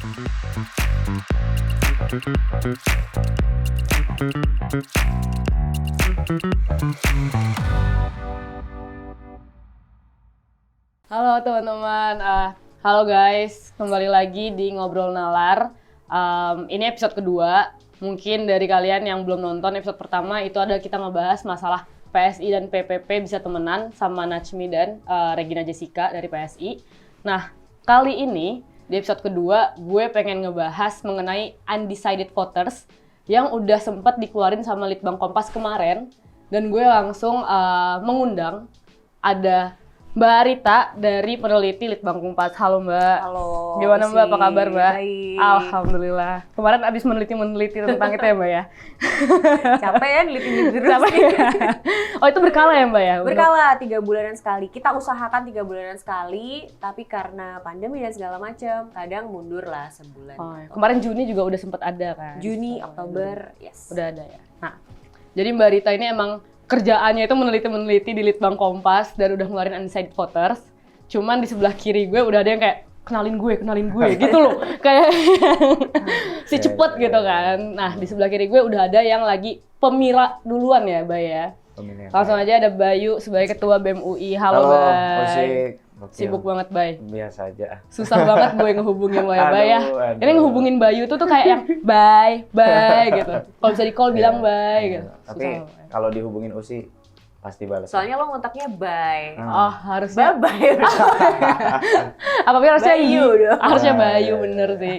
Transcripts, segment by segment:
Halo teman-teman, halo guys, kembali lagi di Ngobrol Nalar. Ini episode kedua. Mungkin dari kalian yang belum nonton episode pertama itu ada kita ngebahas masalah PSI dan PPP bisa temenan sama Najmi dan Regina Jessica dari PSI. Nah, kali ini di episode kedua gue pengen ngebahas mengenai undecided voters yang udah sempat dikeluarin sama Litbang Kompas kemarin, dan gue langsung mengundang ada Mbak Rita dari peneliti Litbang Kompas. Halo Mbak. Halo. Gimana Mbak? Apa kabar Mbak? Baik. Alhamdulillah. Kemarin abis meneliti tentang itu ya Mbak ya? Capek ya neliti terus. Capek ya? Oh itu berkala ya Mbak ya? Berkala 3 bulanan sekali. Kita usahakan 3 bulanan sekali, tapi karena pandemi dan segala macam, kadang mundur lah sebulan. Oh, ya. Kemarin Juni juga udah sempat ada kan? Juni, Oktober, yes. Udah ada ya. Nah, jadi Mbak Rita ini emang kerjaannya itu meneliti di Litbang Kompas dan udah ngeluarin undecided voters. Cuman di sebelah kiri gue udah ada yang kayak kenalin gue gitu loh. Kayak si cepet gitu kan. Nah, di sebelah kiri gue udah ada yang lagi pemila duluan ya, Bay ya. Langsung aja ada Bayu sebagai ketua BEM UI. Halo, Bay. Sibuk banget, Bay. Biasa aja. Susah banget gue ngehubungin lo ya, Bay ya. Aduh. Ini ngehubungin Bayu tuh kayak yang bye gitu. Kalau bisa di call bilang bye gitu. Tapi kalau dihubungin Usi pasti balas. Soalnya lo ngontaknya bye. Oh, harusnya Bye. apa harusnya Bayu dong. Harusnya Ah, Bayu, iya. bener sih.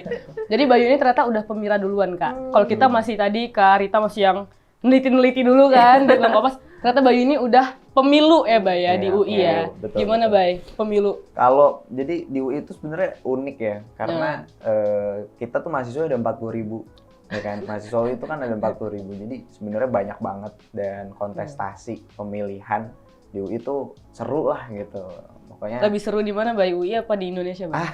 Jadi Bayu ini ternyata udah pemira duluan, Kak. Kalau kita masih tadi Kak Rita masih yang neliti dulu kan di Litbang Kompas. Ternyata Bayu ini udah pemilu ya, Bay ya, di Iya, UI ya. betul, Gimana, betul. Bay? Pemilu. Kalau jadi di UI itu sebenarnya unik ya, karena kita tuh mahasiswa ada 40.000, ya kan? Mahasiswa itu kan ada 40.000, jadi sebenarnya banyak banget, dan kontestasi pemilihan di UI itu seru lah gitu. Pokoknya Lebih seru di mana, Bay? UI apa di Indonesia, Bay?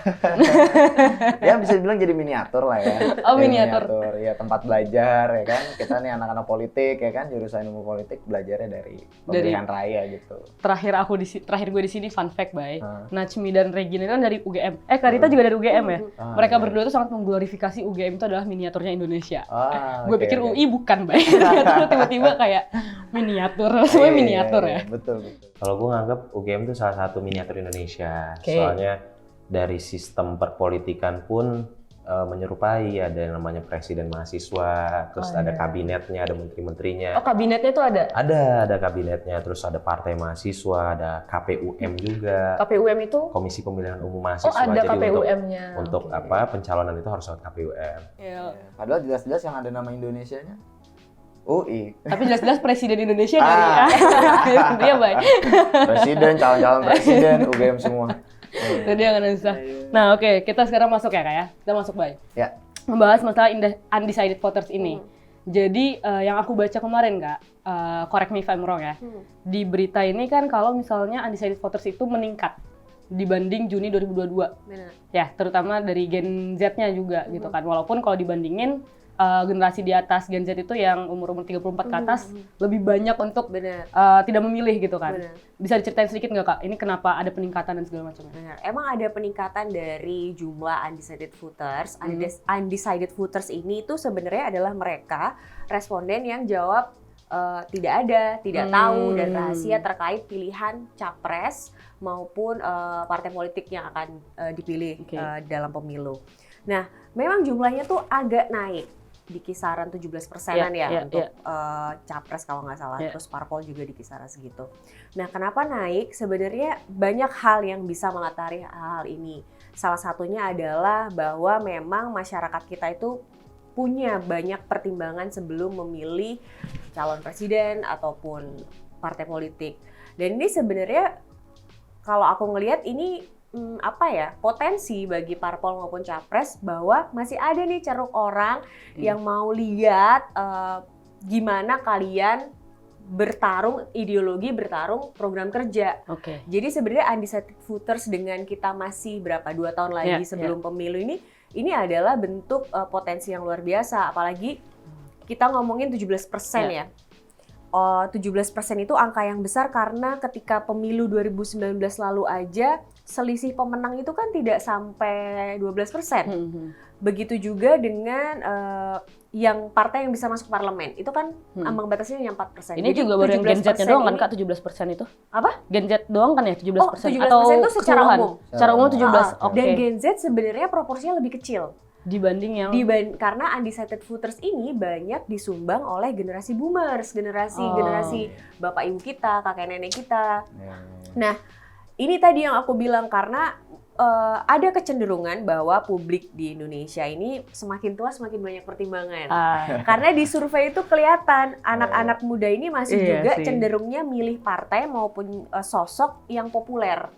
ya bisa dibilang jadi miniatur lah ya. Oh, Ya, miniatur. Ya, tempat belajar ya kan. Kita nih anak-anak politik ya kan, jurusan ilmu politik, belajarnya dari pemilihan raya gitu. Terakhir gue di sini fun fact, Bay. Najmi dan Regina kan dari UGM. Kak Rita juga dari UGM ya. Mereka iya. berdua tuh sangat mengglorifikasi UGM itu adalah miniaturnya Indonesia. Ah, Gue oke, pikir oke. UI bukan, Bay. Ternyata tiba-tiba kayak miniatur, semuanya Iya, miniatur iya, ya. Betul. Kalau gue nganggap UGM itu salah satu miniatur Indonesia. Oke. Soalnya dari sistem perpolitikan pun menyerupai, ada yang namanya presiden mahasiswa, terus ada kabinetnya, ada menteri-menterinya. Oh, kabinetnya itu ada? Ada kabinetnya, terus ada partai mahasiswa, ada KPUM juga. KPUM itu? Komisi Pemilihan Umum Mahasiswa. Oh, ada Jadi KPUM-nya. untuk Oke. pencalonan itu harus lewat KPUM. Iya. Padahal jelas-jelas yang ada nama Indonesianya UI. Tapi jelas-jelas presiden Indonesia kali ya. Dia baik. Presiden, calon-calon presiden, UGM semua. Jadi jangan susah. Nah, oke, kita sekarang masuk ya, Kak ya. Kita masuk, Bay. Ya. Membahas masalah undecided voters ini. Jadi yang aku baca kemarin, Kak, correct me if I'm wrong ya. Di berita ini kan kalau misalnya undecided voters itu meningkat dibanding Juni 2022. Benar. Ya, terutama dari Gen Z-nya juga gitu kan. Walaupun kalau dibandingin generasi di atas Gen Z itu yang umur 34 ke atas lebih banyak untuk Benar. tidak memilih gitu kan. Benar. Bisa diceritain sedikit nggak, Kak? Ini kenapa ada peningkatan dan segala macamnya? Benar. Emang ada peningkatan dari jumlah undecided voters. Undecided voters ini tuh sebenarnya adalah mereka responden yang jawab tidak ada, tidak tahu, dan rahasia terkait pilihan capres maupun partai politik yang akan dipilih dalam pemilu. Nah, memang jumlahnya tuh agak naik di kisaran 17%-an untuk capres kalau nggak salah, terus parpol juga di kisaran segitu. Nah, kenapa naik? Sebenarnya banyak hal yang bisa mengatasi hal ini. Salah satunya adalah bahwa memang masyarakat kita itu punya banyak pertimbangan sebelum memilih calon presiden ataupun partai politik. Dan ini sebenarnya kalau aku ngelihat ini potensi bagi parpol maupun capres bahwa masih ada nih ceruk orang yang mau lihat gimana kalian bertarung ideologi, bertarung program kerja. Oke. Jadi sebenarnya undecided voters dengan kita masih 2 tahun lagi sebelum pemilu ini adalah bentuk potensi yang luar biasa, apalagi kita ngomongin 17% ya. 17% itu angka yang besar karena ketika pemilu 2019 lalu aja selisih pemenang itu kan tidak sampai 12%. Begitu juga dengan yang partai yang bisa masuk parlemen. Itu kan ambang batasnya yang 4%. Ini Jadi juga baru yang Gen Z-nya doang kan Kak, 17% itu? Apa? Gen Z doang kan ya 17%? Oh, 17% atau itu secara keseluruhan? umum. Secara umum 17. Oke. Dan Gen Z sebenarnya proporsinya lebih kecil. Dibanding yang Karena undecided voters ini banyak disumbang oleh generasi boomers, generasi bapak ibu kita, kakek nenek kita. Nah, ini tadi yang aku bilang karena ada kecenderungan bahwa publik di Indonesia ini semakin tua semakin banyak pertimbangan. Karena di survei itu kelihatan anak-anak muda ini masih juga cenderungnya milih partai maupun sosok yang populer.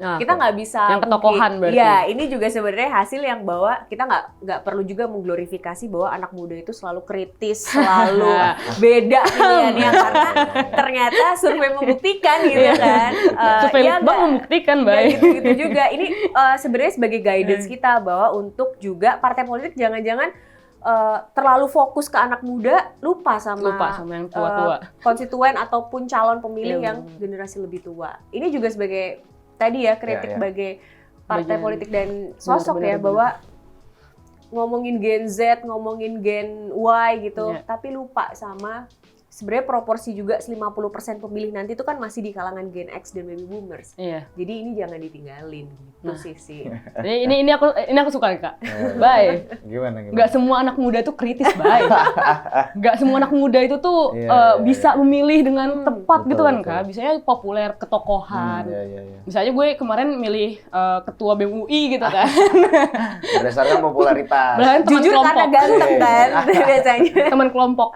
Kita nggak bisa yang ketokohan berarti. Ya, ini juga sebenarnya hasil yang bahwa kita nggak perlu juga mengglorifikasi bahwa anak muda itu selalu kritis, selalu beda pilihannya karena ternyata survei membuktikan gitu kan. Survei Bang membuktikan, baik. Gitu juga. Ini sebenarnya sebagai guidance kita bahwa untuk juga partai politik jangan-jangan terlalu fokus ke anak muda, lupa sama yang tua-tua. Konstituen ataupun calon pemilih yang generasi lebih tua. Ini juga sebagai tadi ya kritik sebagai partai politik dan sosok bahwa ngomongin Gen Z, ngomongin Gen Y gitu, tapi lupa sama sebenarnya proporsi juga 50% pemilih nanti itu kan masih di kalangan Gen X dan Baby Boomers. Jadi ini jangan ditinggalin gitu sih. Ini aku suka Kak. Bye. Gimana? Gak semua anak muda tuh kritis, bye. Gak semua anak muda itu tuh bisa memilih dengan tepat gitu kan Kak. Biasanya populer, ketokohan. Misalnya gue kemarin milih ketua BEM UI gitu kan. Berdasarkan popularitas. Jujur kelompok. Karena ganteng kan biasanya. Teman kelompok.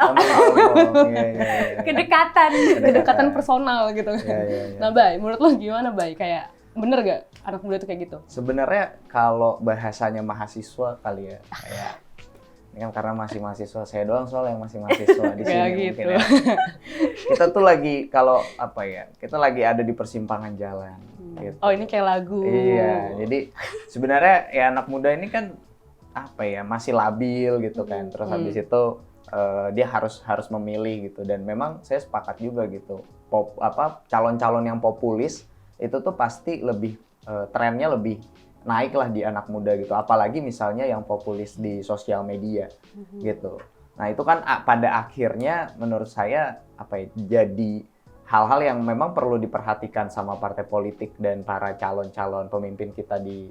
Kedekatan personal gitu. Nah, Bay, menurut lo gimana, Bay? Kayak bener gak anak muda tuh kayak gitu? Sebenarnya kalau bahasanya mahasiswa kali ya, kayak ini kan karena masih mahasiswa, saya doang soal yang masih mahasiswa di sini gitu. Mungkin ya. Kita tuh lagi kita lagi ada di persimpangan jalan. Gitu. Oh, ini kayak lagu. Iya, jadi sebenarnya ya anak muda ini kan masih labil gitu kan. Terus habis itu dia harus memilih gitu, dan memang saya sepakat juga gitu calon-calon yang populis itu tuh pasti lebih trennya lebih naik lah di anak muda gitu, apalagi misalnya yang populis di sosial media gitu. Nah itu kan pada akhirnya menurut saya jadi hal-hal yang memang perlu diperhatikan sama partai politik dan para calon-calon pemimpin kita di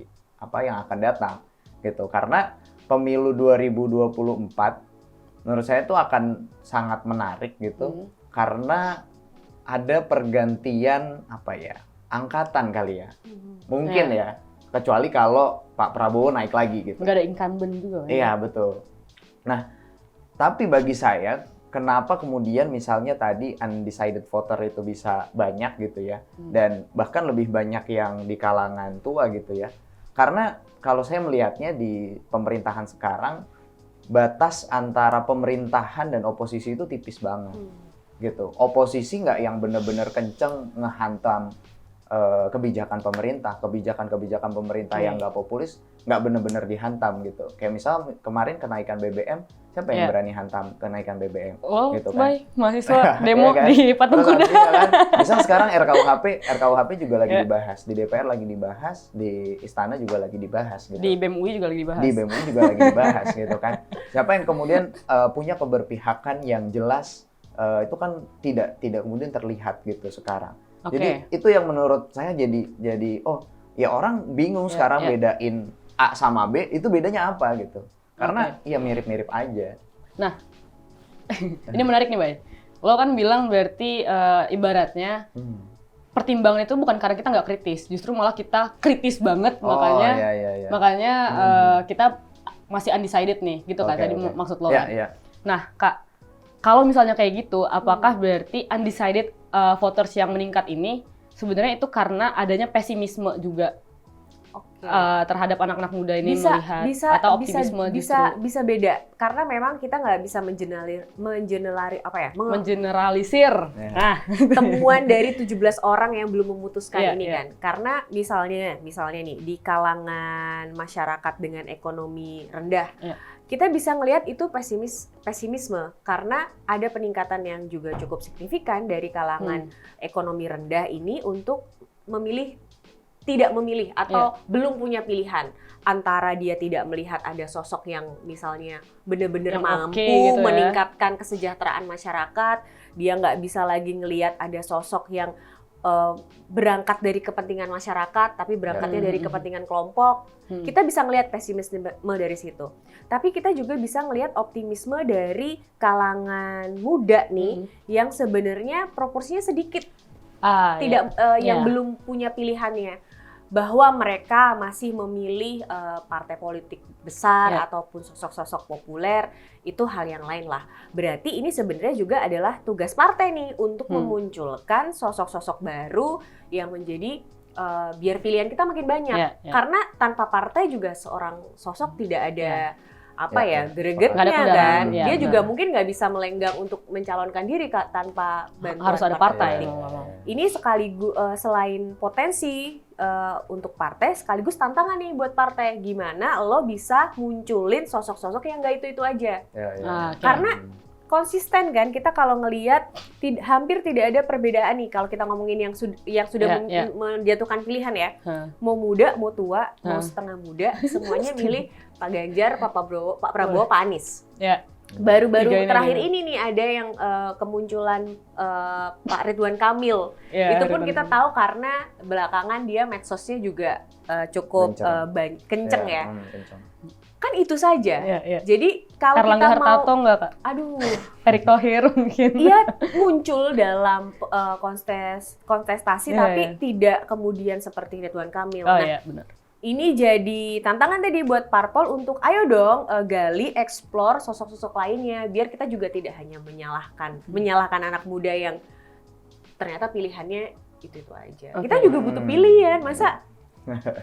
yang akan datang gitu, karena pemilu 2024 menurut saya itu akan sangat menarik gitu, karena ada pergantian angkatan kali ya. Mungkin ya, kecuali kalau Pak Prabowo naik lagi gitu. Nggak ada incumbent juga. Iya, betul. Nah, tapi bagi saya, kenapa kemudian misalnya tadi undecided voter itu bisa banyak gitu ya, dan bahkan lebih banyak yang di kalangan tua gitu ya. Karena kalau saya melihatnya di pemerintahan sekarang, batas antara pemerintahan dan oposisi itu tipis banget gitu. Oposisi nggak yang benar-benar kenceng ngehantam kebijakan pemerintah yang nggak populis, nggak benar-benar dihantam gitu. Kayak misal kemarin kenaikan BBM, siapa yang berani hantam kenaikan BBM? Gitu kan? Mahasiswa demo kan? Di Patung Kuda. Kan? Misal sekarang RKUHP juga lagi dibahas, di DPR lagi dibahas, di Istana juga lagi dibahas gitu. Di BEM UI juga lagi dibahas. Di BEM UI juga lagi dibahas gitu kan. Siapa yang kemudian punya keberpihakan yang jelas, itu kan tidak kemudian terlihat gitu sekarang. Jadi itu yang menurut saya jadi orang bingung sekarang bedain A sama B itu bedanya apa gitu. Karena ya mirip-mirip aja. Nah, ini menarik nih, Bay. Lo kan bilang berarti ibaratnya pertimbangan itu bukan karena kita nggak kritis, justru malah kita kritis banget, makanya kita masih undecided nih, gitu kan tadi maksud lo kan. Nah, Kak, kalau misalnya kayak gitu, apakah berarti undecided voters yang meningkat ini sebenarnya itu karena adanya pesimisme juga Oke. terhadap anak-anak muda ini bisa melihat bisa atau bisa optimisme bisa beda karena memang kita nggak bisa mengeneralisir. Ya. Nah, temuan dari 17 orang yang belum memutuskan Iya, ini iya. kan. Karena misalnya nih di kalangan masyarakat dengan ekonomi rendah, Iya. kita bisa ngelihat itu pesimisme karena ada peningkatan yang juga cukup signifikan dari kalangan ekonomi rendah ini untuk tidak memilih atau belum punya pilihan antara dia tidak melihat ada sosok yang misalnya benar-benar Yang mampu oke gitu ya. meningkatkan kesejahteraan masyarakat, dia nggak bisa lagi ngelihat ada sosok yang berangkat dari kepentingan masyarakat tapi berangkatnya dari kepentingan kelompok. Kita bisa ngelihat pesimisme dari situ. Tapi kita juga bisa ngelihat optimisme dari kalangan muda nih yang sebenarnya proporsinya sedikit. Yang belum punya pilihannya, bahwa mereka masih memilih partai politik besar ataupun sosok-sosok populer, itu hal yang lain lah. Berarti ini sebenarnya juga adalah tugas partai nih untuk memunculkan sosok-sosok baru yang menjadi biar pilihan kita makin banyak. Karena tanpa partai juga seorang sosok tidak ada gregetnya kan. Dia juga mungkin nggak bisa melenggang untuk mencalonkan diri tanpa bantuan harus ada partai. Ini sekaligus selain potensi untuk partai, sekaligus tantangan nih buat partai. Gimana lo bisa munculin sosok-sosok yang nggak itu-itu aja. Karena konsisten kan, kita kalau ngelihat hampir tidak ada perbedaan nih kalau kita ngomongin yang sudah menjatuhkan pilihan ya. Mau muda, mau tua, mau setengah muda, semuanya milih Pak Ganjar, Pak Prabowo, Pak Anies. Baru-baru terakhir ini nih ada yang kemunculan Pak Ridwan Kamil. Itu pun kita tahu karena belakangan dia medsosnya juga cukup kenceng ya. Kan itu saja. Jadi kalau Erlangga kita mau Hartarto nggak, Kak? Aduh, Erick Thohir mungkin. Iya muncul dalam kontestasi tapi tidak kemudian seperti Ridwan Kamil. Benar. Ini jadi tantangan tadi buat parpol untuk ayo dong gali, explore sosok-sosok lainnya biar kita juga tidak hanya menyalahkan anak muda yang ternyata pilihannya itu aja. Kita juga butuh pilihan, masa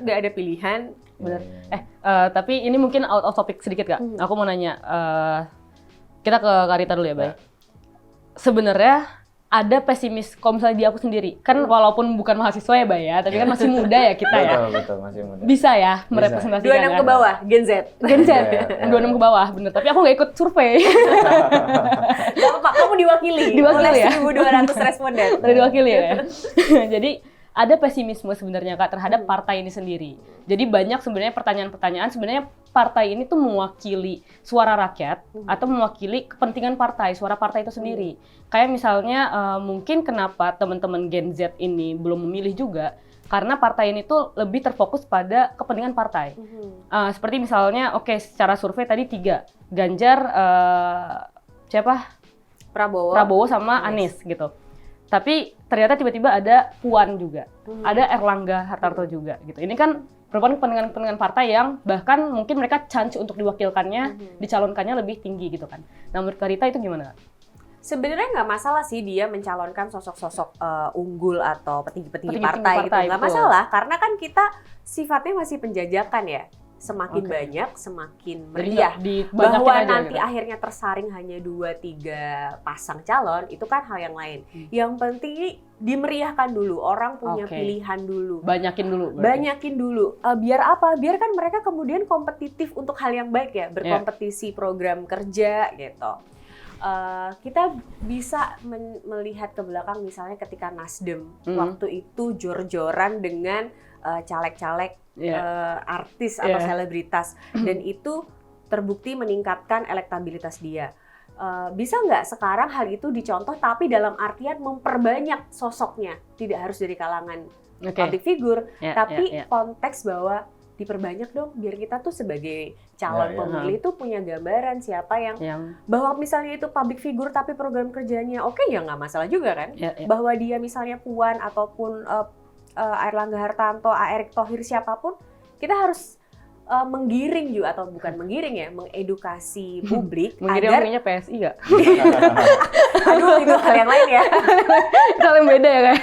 nggak ada pilihan? Benar. Tapi ini mungkin out of topic sedikit, Kak. Aku mau nanya, kita ke Karita dulu ya, Bay. Sebenarnya ada pesimis kalau misalnya di aku sendiri. Kan walaupun bukan mahasiswa ya, Bay ya, tapi kan masih muda ya kita ya. Betul, masih muda. Bisa ya merepresentasikan 26 ke bawah, Gen Z. Gen Z, 26 ke bawah, bener. Tapi aku nggak ikut survei. Gak apa-apa, kamu diwakili oleh ya? 1.200 responden. Udah diwakili ya. Jadi ada pesimisme sebenarnya, Kak, terhadap partai ini sendiri. Jadi banyak sebenarnya pertanyaan-pertanyaan, sebenarnya partai ini tuh mewakili suara rakyat atau mewakili kepentingan partai, suara partai itu sendiri. Kayak misalnya mungkin kenapa teman-teman Gen Z ini belum memilih juga, karena partai ini tuh lebih terfokus pada kepentingan partai. Seperti misalnya, secara survei tadi 3, Ganjar, Prabowo sama Anies gitu. Tapi ternyata tiba-tiba ada Puan juga, ada Erlangga Hartarto juga gitu. Ini kan merupakan kepentingan partai yang bahkan mungkin mereka chance untuk diwakilkannya, dicalonkannya lebih tinggi gitu kan. Nah menurut Karita itu gimana? Sebenarnya nggak masalah sih dia mencalonkan sosok-sosok unggul atau petinggi-petinggi partai gitu, nggak masalah. Karena kan kita sifatnya masih penjajakan ya. Semakin banyak, semakin meriah. Bahwa nanti akhirnya tersaring hanya 2-3 pasang calon, itu kan hal yang lain. Yang penting ini dimeriahkan dulu, orang punya pilihan dulu. Banyakin dulu. Banyakin dulu. Biar apa? Biar kan mereka kemudian kompetitif untuk hal yang baik ya, berkompetisi program kerja gitu. Kita bisa melihat ke belakang misalnya ketika Nasdem waktu itu jor-joran dengan caleg-caleg artis atau selebritas dan itu terbukti meningkatkan elektabilitas dia. Bisa nggak sekarang hal itu dicontoh tapi dalam artian memperbanyak sosoknya, tidak harus dari kalangan public figure, tapi konteks bahwa diperbanyak dong biar kita tuh sebagai calon pemilih tuh punya gambaran siapa yang bahwa misalnya itu public figure tapi program kerjanya ya nggak masalah juga kan. Bahwa dia misalnya Puan ataupun Erlangga Hartarto, Erick Thohir siapapun, kita harus menggiring juga, atau bukan menggiring ya, mengedukasi publik Menggiring agar orangnya PSI nggak? aduh itu hal yang lain ya. Itu hal yang beda ya kayak.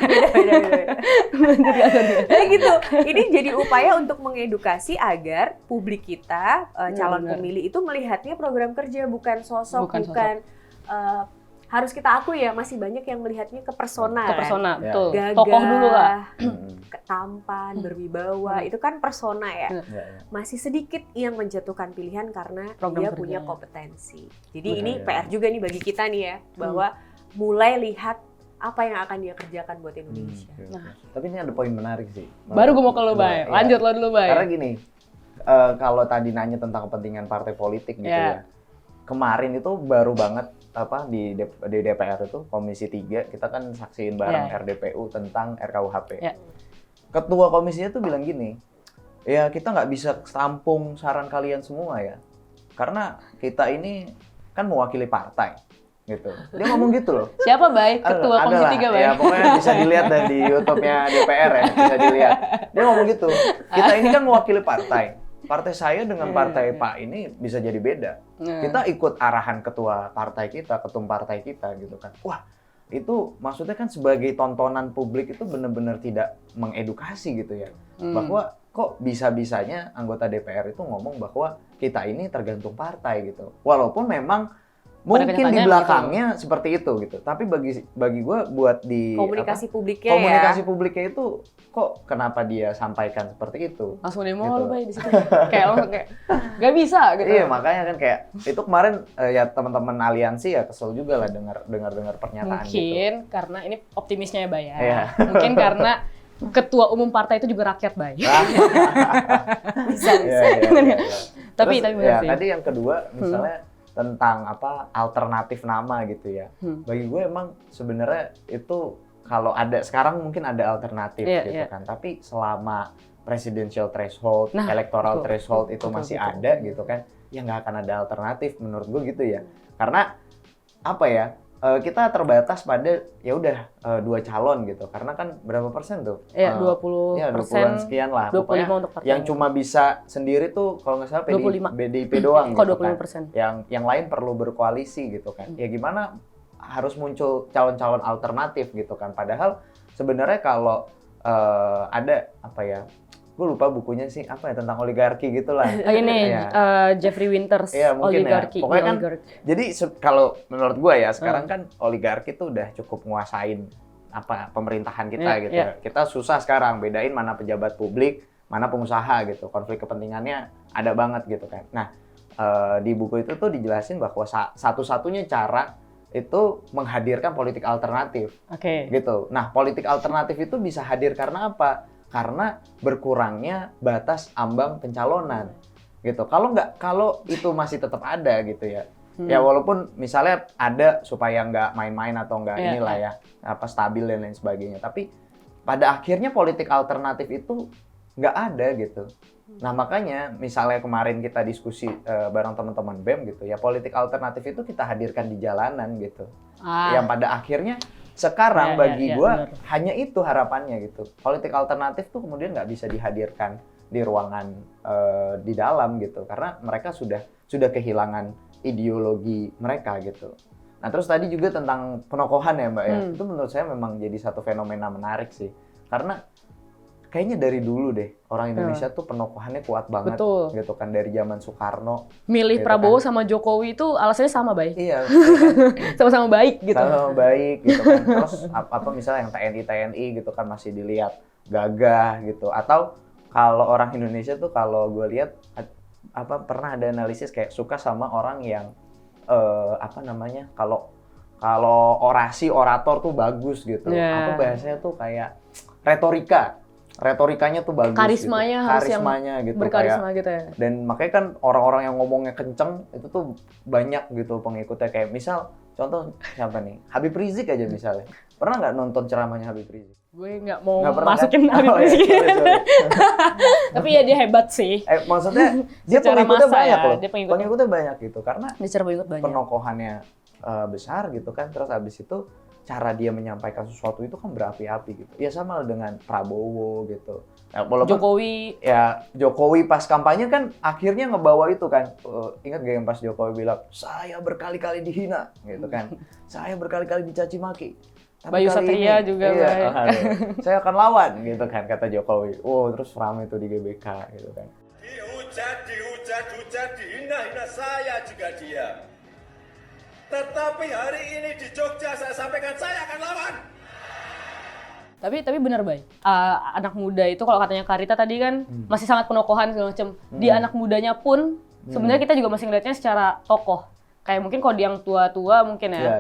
Beda. Jadi gitu. Ini jadi upaya untuk mengedukasi agar publik kita, calon benar. pemilih itu melihatnya program kerja, bukan sosok, Bukan bukan harus kita akui ya, masih banyak yang melihatnya ke persona. Ke persona, Ya. betul. Gagah, Tokoh dulu lah. tampan, berwibawa, itu kan persona ya. Ya, ya. Masih sedikit yang menjatuhkan pilihan karena Program dia kerja. punya kompetensi. Jadi Benar, ini ya. PR juga nih bagi kita nih ya, bahwa mulai lihat apa yang akan dia kerjakan buat Indonesia. Oke, oke. Tapi ini ada poin menarik sih. Baru gue mau ke lu, Bay. Iya. Lanjut lo dulu, Bay. Karena gini, kalau tadi nanya tentang kepentingan partai politik gitu Iya. ya. Kemarin itu baru banget di DPR itu Komisi 3 kita kan saksiin bareng Iya. RDPU tentang RKUHP. Iya. Ketua komisinya tuh bilang gini, ya kita nggak bisa tampung saran kalian semua ya, karena kita ini kan mewakili partai gitu. Dia ngomong gitu loh. Siapa, Bay? Ketua Komisi Adalah, 3, Bay. ya pokoknya bisa dilihat dan di YouTube-nya DPR ya, bisa dilihat. Dia ngomong gitu. Kita ini kan mewakili partai. Partai saya dengan partai Pak ini bisa jadi beda. Kita ikut arahan ketua partai kita, ketum partai kita gitu kan. Wah, itu maksudnya kan sebagai tontonan publik itu benar-benar tidak mengedukasi gitu ya. Bahwa kok bisa-bisanya anggota DPR itu ngomong bahwa kita ini tergantung partai gitu. Walaupun memang mungkin di kenyataannya belakangnya seperti itu gitu. Tapi bagi gue buat di Komunikasi publiknya komunikasi ya. publiknya itu kok kenapa dia sampaikan seperti itu? Langsung demo Gitu. lu, Bay, di situ. Kayak langsung kayak gak bisa gitu. Iya, makanya kan kayak itu kemarin ya teman-teman aliansi ya kesel juga lah dengar pernyataan Mungkin gitu. karena ini optimisnya ya, Bay ya. Iya. Mungkin karena ketua umum partai itu juga rakyat, Bay. Bisa. Iya, iya, iya. Tapi Terus, benar ya, sih. tadi yang kedua misalnya tentang alternatif nama gitu ya. Bagi gue emang sebenarnya itu kalau ada sekarang mungkin ada alternatif Iya, gitu iya. kan. Tapi selama presidential threshold, Nah, electoral betul. threshold itu Betul, masih betul. ada gitu kan, ya nggak akan ada alternatif menurut gue gitu ya. Karena apa ya? Kita terbatas pada ya udah 2 calon gitu. Karena kan berapa persen tuh? Iya, 20%. Ya 20-an sekian lah. 25 Pokoknya untuk partai. yang cuma bisa sendiri tuh kalau nggak salah 25. PDIP doang Kok gitu kan. 25%? Yang lain perlu berkoalisi gitu kan. Ya gimana harus muncul calon-calon alternatif gitu kan. Padahal sebenarnya kalau ada apa ya? Gue lupa bukunya sih apa ya tentang oligarki gitulah. Oh, ini Iya. Jeffrey Winters, Iya, mungkin ya. oligarki. Pokoknya kan Oligarki. Jadi kalau menurut gue ya sekarang kan oligarki tuh udah cukup nguasain apa pemerintahan kita Iya, gitu. iya. Kita susah sekarang bedain mana pejabat publik, mana pengusaha gitu. Konflik kepentingannya ada banget gitu kan. Nah, di buku itu tuh dijelasin bahwa satu-satunya cara itu menghadirkan politik alternatif Oke. gitu. Nah, politik alternatif itu bisa hadir karena apa? Karena berkurangnya batas ambang pencalonan gitu. Kalau itu masih tetap ada gitu ya. Ya walaupun misalnya ada supaya nggak main-main atau nggak Iya, inilah ya apa stabil dan lain sebagainya. Tapi pada akhirnya politik alternatif itu nggak ada gitu. Nah makanya misalnya kemarin kita diskusi bareng teman-teman BEM gitu ya, politik alternatif itu kita hadirkan di jalanan gitu. Yang pada akhirnya sekarang Ya, bagi ya, gue benar. hanya itu harapannya gitu. Politik alternatif tuh kemudian nggak bisa dihadirkan di ruangan di dalam gitu, karena mereka sudah kehilangan ideologi mereka gitu. Nah terus tadi juga tentang penokohan ya Mbak ya, itu menurut saya memang jadi satu fenomena menarik sih, karena kayaknya dari dulu deh orang Indonesia tuh penokohannya kuat banget. Betul. Gitu kan dari zaman Soekarno. Milih Gitu Prabowo kan. sama Jokowi itu alasannya sama, Bay. Iya. Sama-sama baik gitu. Sama baik gitu kan. Terus apa misalnya yang TNI gitu kan masih dilihat gagah gitu. Atau kalau orang Indonesia tuh kalau gue lihat apa pernah ada analisis kayak suka sama orang yang apa namanya kalau orator tuh bagus gitu. Yeah. Apa bahasanya tuh kayak retorikanya tuh bagus Karismanya gitu. harus yang Karismanya gitu berkarisma kayak, gitu ya. dan makanya kan orang-orang yang ngomongnya kenceng itu tuh banyak gitu pengikutnya. Kayak misal contoh siapa nih, Habib Rizik aja misalnya. Pernah nggak nonton ceramahnya Habib Rizik? Gue nggak mau Nggak pernah, masukin kan? Habib Oh, iya, Rizik. sorry. Tapi ya dia hebat sih. Maksudnya dia Secara pengikutnya massa banyak ya, loh. dia pengikutnya. Pengikutnya banyak gitu karena Dia cara pengikut banyak. penokohannya besar gitu kan. Terus abis itu cara dia menyampaikan sesuatu itu kan berapi-api gitu. Ya sama lah dengan Prabowo gitu. Nah, walaupun Jokowi pas kampanye kan akhirnya ngebawa itu kan. Ingat gak yang pas Jokowi bilang, saya berkali-kali dihina gitu kan. Saya berkali-kali dicaci maki. Tapi Bayu kali Satria ini, juga, iya, Bay. saya akan lawan gitu kan kata Jokowi. Terus ramai itu di GBK gitu kan. Dihujat, dihina-hina saya juga diam. Tetapi hari ini di Jogja saya sampaikan saya akan lawan. Tapi benar, Bay. Anak muda itu kalau katanya Karita tadi kan masih sangat penokohan segala macam. Di anak mudanya pun sebenarnya kita juga masih ngeliatnya secara tokoh. Kayak mungkin kalau di yang tua-tua mungkin ya,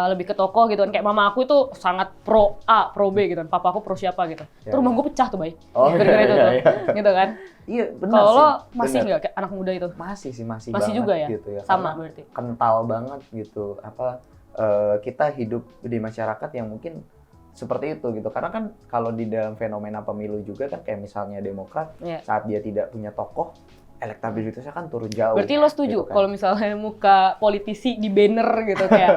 lebih ke tokoh gitu kan. Kayak mama aku itu sangat pro A, pro B gitu kan. Papa aku pro siapa gitu. Terus rumah gue pecah tuh, Bay. Gara-gara itu tuh. Gitu kan. Iya, benar Kalau sih. lo masih Benar. nggak kayak anak muda itu? Masih Masih banget juga ya? gitu ya. Sama Karena berarti. kental banget gitu. Kita hidup di masyarakat yang mungkin seperti itu gitu. Karena kan kalau di dalam fenomena pemilu juga kan kayak misalnya Demokrat saat dia tidak punya tokoh, elektabilitasnya kan turun jauh. Berarti lo setuju gitu kan. kalau misalnya muka politisi di banner gitu kayak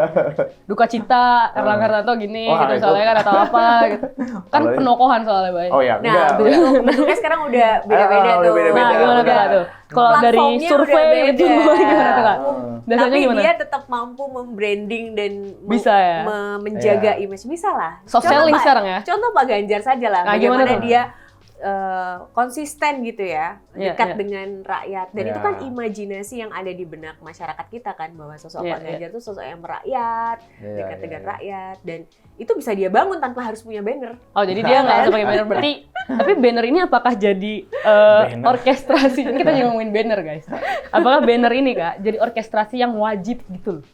duka cita Erlangga Hartarto gini Wah, gitu itu. misalnya kan atau apa gitu. Kan Kalau- penokohan soalnya, Bay. Oh ya, Nah, bentuknya sekarang udah beda-beda udah tuh. beda-beda. Nah, gimana udah. tuh? Kalau dari Platformnya survei udah itu beda. gimana tuh, Kak? Biasanya Tapi gimana? dia tetap mampu membranding dan Bisa ya? menjaga Iya. image. Bisa lah. Soft selling sekarang ya? Contoh Pak Ganjar saja lah. Nah, gimana Bagaimana tuh? dia konsisten gitu ya, Iya, dekat iya. dengan rakyat. Dan Iya. itu kan imajinasi yang ada di benak masyarakat kita kan, bahwa sosok Iya, Pak Ganjar itu sosok yang merakyat, Iya, dekat iya, dengan iya. rakyat. Dan itu bisa dia bangun tanpa harus punya banner. Oh, jadi dia nggak usah pakai banner. Berarti, tapi banner ini apakah jadi Banner. orkestrasi? Ini kita juga ngomongin banner, guys. Apakah banner ini, Kak, jadi orkestrasi yang wajib gitu loh?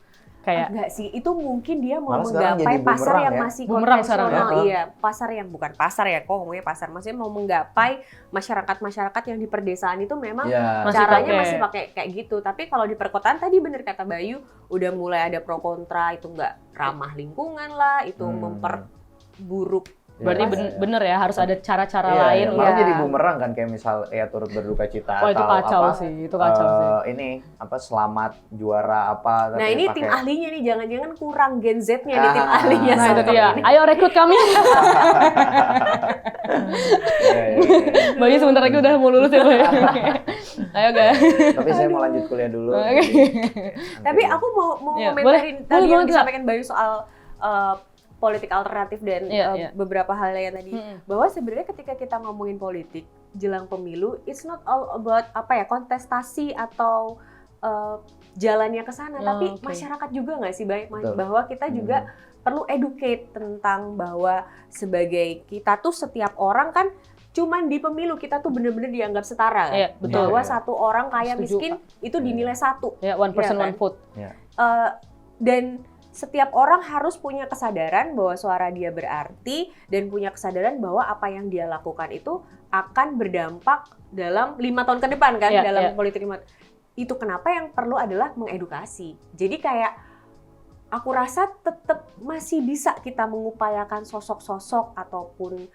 Kayak Enggak sih, itu mungkin dia mau Malah sekarang menggapai jadi pasar bumerang yang ya. masih Bumerang sekarang ya? konvensional. Iya, pasar yang bukan pasar ya, kok ngomongnya pasar. Maksudnya mau menggapai masyarakat-masyarakat yang di perdesaan itu memang Iya. Masih caranya pakai. masih pakai kayak gitu. Tapi kalau di perkotaan tadi bener kata Bayu, udah mulai ada pro kontra, itu nggak ramah lingkungan lah, itu memperburuk. berarti bener ya, harus ada cara-cara Iya, lain. iya. Malah Iya. jadi bumerang kan, kayak misal ya turut berduka cita Wah, itu atau kacau apa, sih, itu kacau sih. Ini apa selamat juara apa Nah tapi ini pakai- tim ahlinya nih, jangan-jangan kurang Gen Z-nya di tim ahlinya. Nah, itu soalnya dia. ini. Ayo rekrut kami. Iya, iya, iya. Bayu sebentar lagi udah mau lulus ya, Bay. Ayo, guys. Tapi saya mau lanjut kuliah dulu. Oke. jadi Tapi nanti- aku mau Iya, komentarin boleh. tadi Boleh, yang boleh, disampaikan Bayu soal politik alternatif dan Iya, iya. beberapa hal lain tadi, bahwa sebenarnya ketika kita ngomongin politik jelang pemilu, it's not all about kontestasi atau jalannya ke sana, tapi Oke. masyarakat juga nggak sih, Bay? Betul. Bahwa kita juga perlu educate tentang bahwa sebagai kita tuh setiap orang kan cuman di pemilu kita tuh bener-bener dianggap setara kan? Iya, betul. Bahwa Iya. satu orang kaya Setuju, miskin itu dinilai satu. Ya, one person, Iya, one vote. Dan setiap orang harus punya kesadaran bahwa suara dia berarti dan punya kesadaran bahwa apa yang dia lakukan itu akan berdampak dalam 5 tahun ke depan kan, Iya, dalam iya. politik itu. Kenapa yang perlu adalah mengedukasi. Jadi kayak aku rasa tetap masih bisa kita mengupayakan sosok-sosok ataupun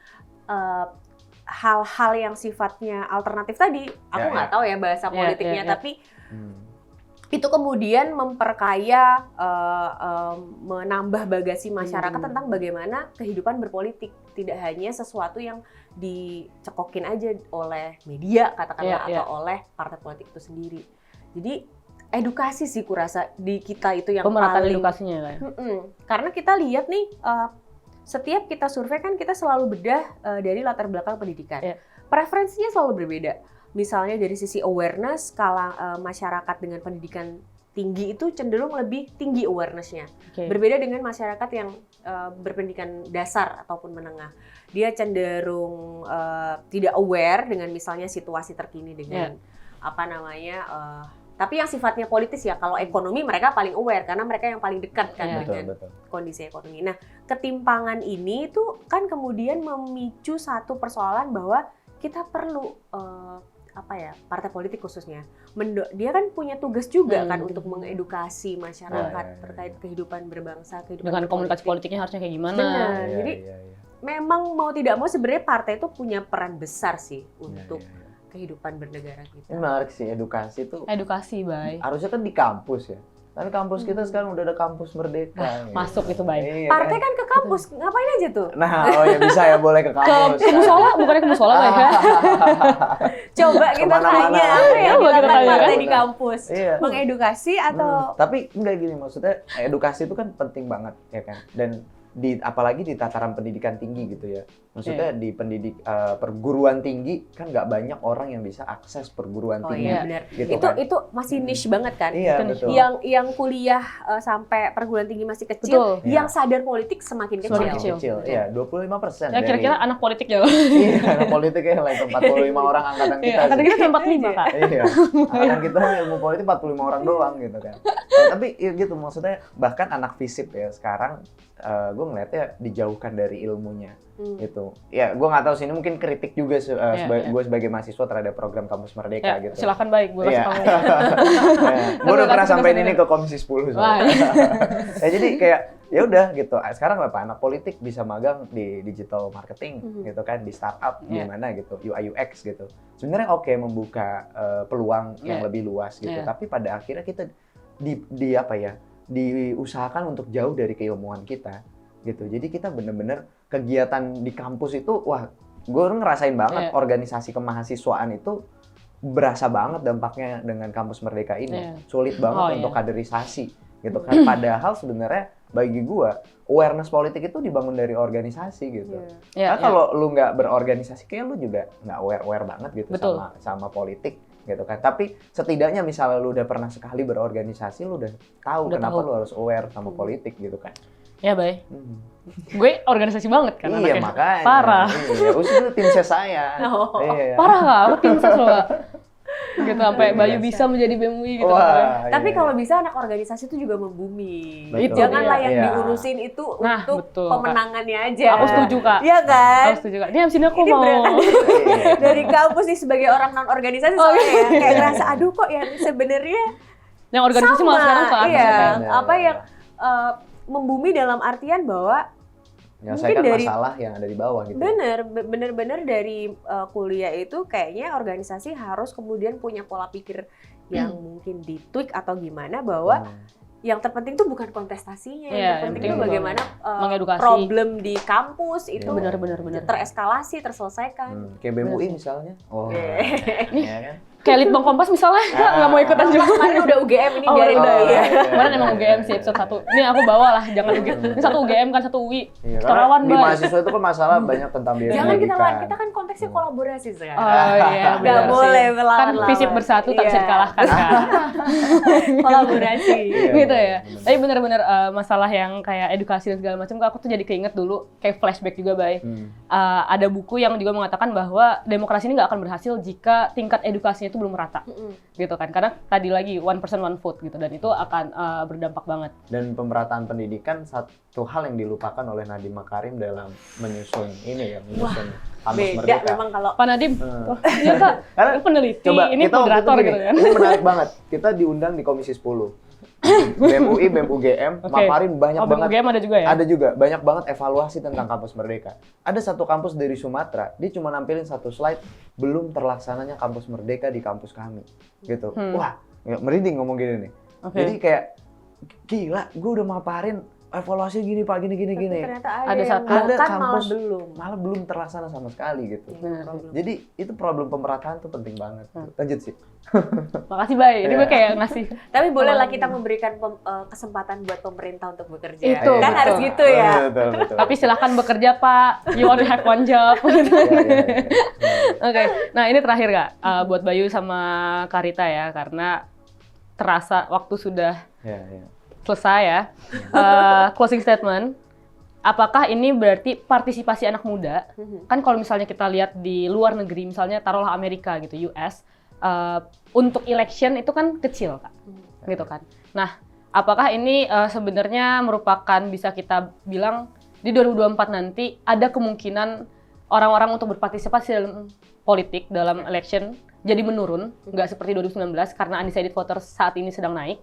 hal-hal yang sifatnya alternatif tadi. Aku Ya, nggak tahu ya bahasa Ya, politiknya, ya, ya. tapi Hmm. itu kemudian memperkaya, menambah bagasi masyarakat tentang bagaimana kehidupan berpolitik. Tidak hanya sesuatu yang dicekokin aja oleh media katakanlah, Iya, atau oleh partai politik itu sendiri. Jadi edukasi sih kurasa di kita itu yang Pemerataan paling. edukasinya kan. Karena kita lihat nih, setiap kita survei kan kita selalu bedah dari latar belakang pendidikan. Iya. Preferensinya selalu berbeda. Misalnya dari sisi awareness, masyarakat dengan pendidikan tinggi itu cenderung lebih tinggi awareness-nya. Oke. Berbeda dengan masyarakat yang berpendidikan dasar ataupun menengah. Dia cenderung tidak aware dengan misalnya situasi terkini dengan tapi yang sifatnya politis ya. Kalau ekonomi mereka paling aware karena mereka yang paling dekat kan Iya. dengan Betul. kondisi ekonomi. Nah, ketimpangan ini tuh kan kemudian memicu satu persoalan bahwa kita perlu partai politik khususnya. Dia kan punya tugas juga kan untuk mengedukasi masyarakat Ya. terkait kehidupan berbangsa, kehidupan Dengan komunikasi berpolitik. politiknya harusnya kayak gimana. Benar. Iya, Jadi iya, iya. memang mau tidak mau sebenarnya partai itu punya peran besar sih Iya, untuk iya, iya. kehidupan bernegara kita. Ini menarik sih, edukasi tuh Edukasi, Bay. harusnya kan di kampus ya. Tapi kampus kita sekarang udah ada kampus Merdeka. gitu. Masuk itu baik. Iya, Partai kan ke kampus, ngapain aja tuh? Nah, oh ya bisa ya, boleh ke kampus. Ke musola, bukannya ke musola Bay? Coba kita Kemana-mana. tanya apa yang Coba kita dilakukan tanya. partai di kampus. Iya. Mengedukasi atau Tapi enggak gini, maksudnya edukasi itu kan penting banget ya kan. Dan apalagi di tataran pendidikan tinggi gitu ya. Maksudnya di perguruan tinggi kan nggak banyak orang yang bisa akses perguruan oh tinggi. iya benar. Gitu Itu kan. itu masih niche banget kan? Iya, Itu betul. Yang kuliah sampai perguruan tinggi masih kecil, Betul. yang Iya. sadar politik semakin kecil. Semakin Semakin kecil. kecil. Iya, 25% Ya kira-kira anak politik ya. Iya, anak politik ya lah itu 45 orang angkatan kita. Iya, kata sih. kita cuma 45 Kak. Iya, angkatan kita ilmu politik 45 orang doang gitu kan. Ya, tapi ya gitu, maksudnya bahkan anak FISIP ya sekarang gue ngeliatnya dijauhkan dari ilmunya gitu. Ya gue nggak tahu sih, ini mungkin kritik juga gue sebagai mahasiswa terhadap program Kampus Merdeka Ya, gitu. silakan baik, gue kasih Iya. kamu. Gue udah pernah kasih sampein kasih ini ke Komisi 10 Wah, soalnya. Ya jadi kayak ya udah gitu. Sekarang apa anak politik bisa magang di digital marketing gitu kan, di startup Iya. gimana gitu, UI UX gitu. Sebenarnya oke membuka peluang yang Iya. lebih luas gitu. Iya. Tapi pada akhirnya kita di apa ya? Diusahakan untuk jauh dari keilmuan kita gitu. Jadi kita bener-bener kegiatan di kampus itu wah, gue ngerasain banget Iya. organisasi kemahasiswaan itu berasa banget dampaknya dengan Kampus Merdeka ini. Iya. Sulit banget Oh, untuk iya. kaderisasi gitu kan. Padahal sebenarnya bagi gua awareness politik itu dibangun dari organisasi gitu. Ya, Karena kalau lu nggak berorganisasi kayak lu juga nggak aware banget gitu Betul. sama politik gitu kan. Tapi setidaknya misalnya lu udah pernah sekali berorganisasi, lu udah tahu Udah kenapa tahu. lu harus aware sama politik gitu kan. ya Bay. Hmm. Gue organisasi banget kan Iya anaknya. makanya. Parah. Iya, itu tim ses saya. Oh. Iya. Parah Kak, aku tim ses loh Kak. Gitu sampai Iya. Bayu bisa menjadi BEM UI gitu. Wah, Tapi iya. kalau bisa anak organisasi itu juga membumi. Betul. Janganlah Iya. yang Iya. diurusin itu Nah, untuk betul, Kak. pemenangannya aja. Aku setuju Kak. Iya kan? Aku setuju Kak. Ini abis ini aku Ini mau. beneran Iya. dari kampus nih sebagai orang non organisasi Oh, soalnya ya kayak iya. ngerasa aduh kok yang sebenarnya Yang organisasi sama. malah sekarang ke atas Iya, ya, Kak. apa yang membumi dalam artian bahwa Menyelesaikan dari- masalah yang ada di bawah gitu. bener-bener dari kuliah itu kayaknya organisasi harus kemudian punya pola pikir yang mungkin ditweak atau gimana bahwa yang terpenting tuh bukan kontestasinya, Iya, yang yang terpenting penting tuh bagaimana mengedukasi. problem di kampus itu Iya. Benar. tereskalasi, terselesaikan. Kayak BEM UI misalnya. Oh. Iya. Iya kan? Kayak Litbang Kompas misalnya, nggak mau ikutan juga. Kemarin udah UGM ini Oh, biarin udah. dulu ya. Kemarin emang UGM sih episode 1. Ini aku bawa lah, jangan UGM. Ini satu UGM kan, satu UI. Iya, Kita karena lawan, di Bay. mahasiswa itu kan masalah banyak tentang biaya Jangan kita pendidikan. lawan, kita kan konteksnya kolaborasi sekarang. Oh iya, Nggak benar boleh sih. melawan-lawan. Kan FISIP bersatu tak bisa Iya. dikalahkan kan. Kolaborasi. Iya, Gitu iya, ya. benar. Tapi benar-benar masalah yang kayak edukasi dan segala macam, aku tuh jadi keinget dulu, kayak flashback juga, Bay. Ada buku yang juga mengatakan bahwa demokrasi ini nggak akan berhasil jika tingkat edukasinya itu belum merata. Gitu kan. Karena tadi lagi one person one vote gitu, dan itu akan berdampak banget. Dan pemerataan pendidikan satu hal yang dilupakan oleh Nadiem Makarim dalam menyusun ini ya, menyusun Kampus Beda Merdeka. memang kalau Pak Nadiem, Hmm. iya Kak, Karena ini peneliti, coba ini kita waktu itu moderator gini, gitu kan. ini menarik banget. Kita diundang di Komisi 10. BEM UI, BEM UGM, Oke. Makarim banyak Oh, banget. UGM ada juga ya? Ada juga, banyak banget evaluasi tentang Kampus Merdeka. Ada satu kampus dari Sumatera, dia cuma nampilin satu slide, belum terlaksananya Kampus Merdeka di kampus kami. Gitu. Wah, ya, merinding ngomong gini nih. Oke. Jadi kayak, gila, gue udah maparin evaluasi gini Pak, gini. ternyata Ada ada yang satu- Ada bahkan malah kampus belum. malah belum terlaksana sama sekali gitu. Benar. Jadi itu problem pemerataan tuh penting banget. Lanjut sih. Makasih, Bay. Ini gue Iya. kayak ngasih. Tapi bolehlah kita memberikan kesempatan buat pemerintah untuk bekerja. Itu, Kan betul. harus gitu ya. Betul. Tapi silahkan bekerja, Pak. You only have one job. Gitu. Iya. Oke, nah ini terakhir Kak, buat Bayu sama Karita ya, karena terasa waktu sudah Iya. selesai ya. Closing statement, apakah ini berarti partisipasi anak muda? Kan kalau misalnya kita lihat di luar negeri, misalnya taruhlah Amerika gitu, US, untuk election itu kan kecil Kak, gitu kan. Nah, apakah ini sebenarnya merupakan, bisa kita bilang, di 2024 nanti ada kemungkinan orang-orang untuk berpartisipasi dalam politik, dalam election, jadi menurun, nggak seperti 2019 karena undecided voters saat ini sedang naik,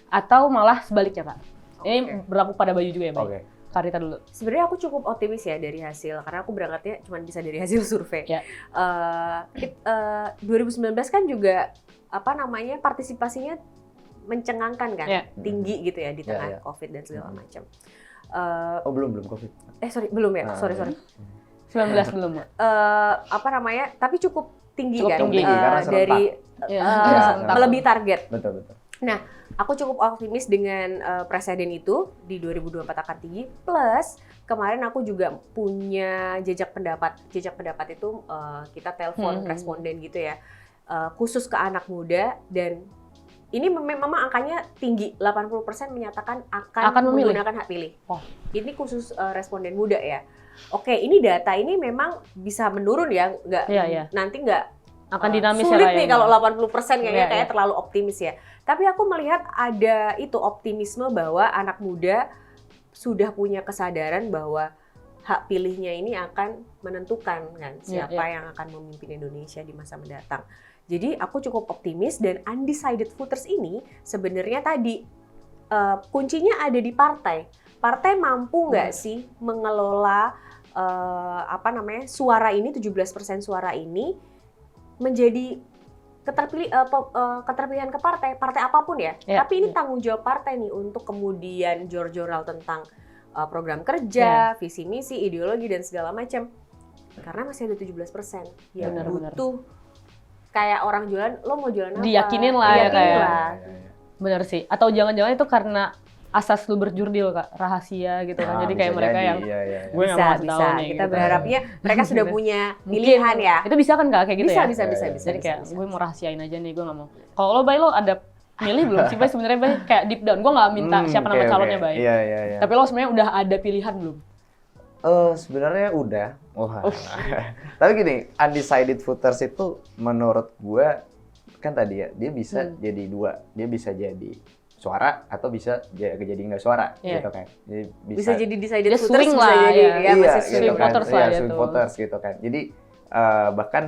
atau malah sebaliknya Kak? Ini berlaku pada Bayu juga ya, Bay? Oke. Karita dulu. Sebenarnya aku cukup optimis ya dari hasil, karena aku berangkatnya cuma bisa dari hasil survei. Ya. 2019 kan juga partisipasinya mencengangkan kan, Iya. tinggi gitu ya di Iya, tengah iya. COVID dan segala macam. Oh belum COVID. Belum ya, sorry. 19 belum, Mbak. Apa namanya? Tapi cukup tinggi Cukup kan, tinggi, karena serentak. dari Iya. Serentak. melebihi target. Betul. Aku cukup optimis dengan presiden itu di 2024 akan tinggi. Plus kemarin aku juga punya jejak pendapat. Jejak pendapat itu kita telepon responden gitu ya, khusus ke anak muda, dan ini memang angkanya tinggi. 80% menyatakan akan memilih. menggunakan hak pilih. Oh. Ini khusus responden muda ya. Oke, ini data ini memang bisa menurun ya, nanti nggak Akan dinamis ya, sulit Kak, nih ya, kalau Mbak? 80% kayaknya Iya. terlalu optimis ya. Tapi aku melihat ada itu optimisme bahwa anak muda sudah punya kesadaran bahwa hak pilihnya ini akan menentukan kan siapa yang akan memimpin Indonesia di masa mendatang. Jadi aku cukup optimis, dan undecided voters ini sebenarnya tadi kuncinya ada di partai. Partai mampu nggak sih mengelola suara ini, 17% suara ini menjadi keterpilihan ke partai apapun ya. Iya. Tapi ini tanggung jawab partai nih untuk kemudian jor-joral tentang program kerja, visi misi, ideologi dan segala macam. Karena masih ada 17% yang Benar-benar. butuh kayak orang jualan, lo mau jualan apa? Diyakinin lah ya, Diyakinin kayak. lah. Bener sih. Atau jangan-jangan itu karena asas lu berjurdil, Kak, rahasia gitu kan. Jadi kayak mereka yang gue nggak mau kasih tahu nih. Kita gitu. berharapnya mereka sudah punya Mungkin pilihan ya. Itu bisa kan, Kak, kayak gitu ya? Bisa. Jadi kayak gue mau rahasiain aja nih, gue nggak mau. Kalau lo, Bay, lo ada milih belum sih, Bay? Sebenarnya, Bay, kayak deep down, gue nggak minta siapa nama calonnya, Bay. Iya. Tapi lo sebenarnya udah ada pilihan belum? Sebenarnya udah. Tapi gini, undecided voters itu menurut gue kan tadi ya, dia bisa jadi dua, dia bisa jadi suara atau bisa jadi nggak suara gitu kan. Jadi Bisa jadi decided Dia voters, swing bisa lah, jadi ya. masih swing gitu kan. voters lah Iya, ya swing tuh. voters gitu kan. Jadi bahkan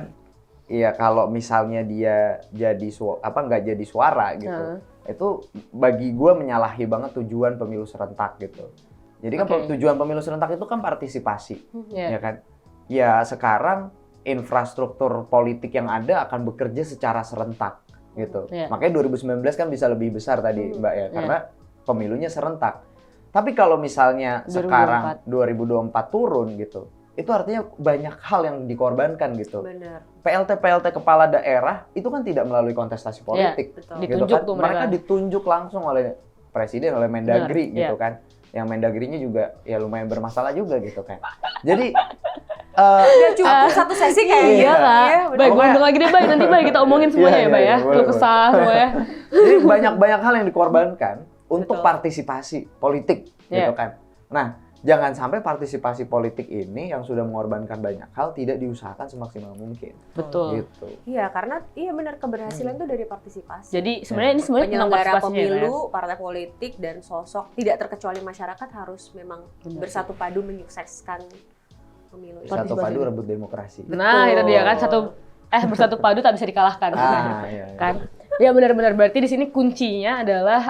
ya kalau misalnya dia jadi nggak jadi suara gitu, itu bagi gue menyalahi banget tujuan pemilu serentak gitu. Jadi kan tujuan pemilu serentak itu kan partisipasi, ya kan. Ya sekarang infrastruktur politik yang ada akan bekerja secara serentak gitu. Makanya 2019 kan bisa lebih besar tadi, Mbak ya, karena pemilunya serentak. Tapi kalau misalnya 2024. sekarang 2024 turun gitu, itu artinya banyak hal yang dikorbankan gitu. Benar. PLT kepala daerah itu kan tidak melalui kontestasi politik, betul. gitu Ditunjuk kan. tuh Mereka mereka. ditunjuk langsung oleh presiden, oleh Mendagri Benar, gitu kan. Yang Mendagrinya juga ya lumayan bermasalah juga gitu kan. Jadi Udah cukup satu sesi kayaknya. Iya, Kak. benar. Baik, gue undang lagi deh, Bay. Nanti, Bay, kita omongin semuanya ya, Bay, ya. boleh, Lu kesah semua ya. Jadi banyak hal yang dikorbankan untuk Betul. partisipasi politik gitu kan. Nah, jangan sampai partisipasi politik ini yang sudah mengorbankan banyak hal tidak diusahakan semaksimal mungkin. Betul. Gitu. Iya, karena benar keberhasilan itu dari partisipasi. Jadi sebenarnya ini sebenarnya tentang Penyelenggara partisipasinya, ya, pemilu, partai politik dan sosok tidak terkecuali masyarakat harus memang bersatu padu menyukseskan pemilu. Satu padu rebut demokrasi. Nah, itu dia kan, bersatu padu tak bisa dikalahkan. Iya. Kan? Ya benar-benar, berarti di sini kuncinya adalah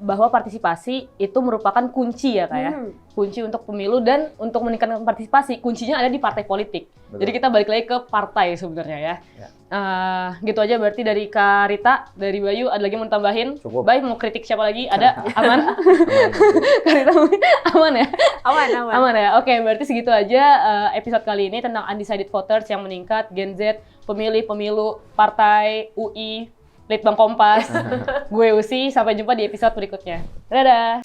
bahwa partisipasi itu merupakan kunci ya, Kak ya. Kunci untuk pemilu, dan untuk meningkatkan partisipasi kuncinya ada di partai politik. Betul. Jadi kita balik lagi ke partai sebenarnya ya. Gitu aja berarti dari Kak Rita, dari Bayu, ada lagi mau tambahin? Cukup. Bayu mau kritik siapa lagi? Ada? Aman? Kak Rita aman ya? Aman ya? Oke, berarti segitu aja episode kali ini tentang undecided voters yang meningkat, Gen Z, pemilih pemilu, partai, UI, Litbang Kompas. Gue Usi, sampai jumpa di episode berikutnya. Dadah!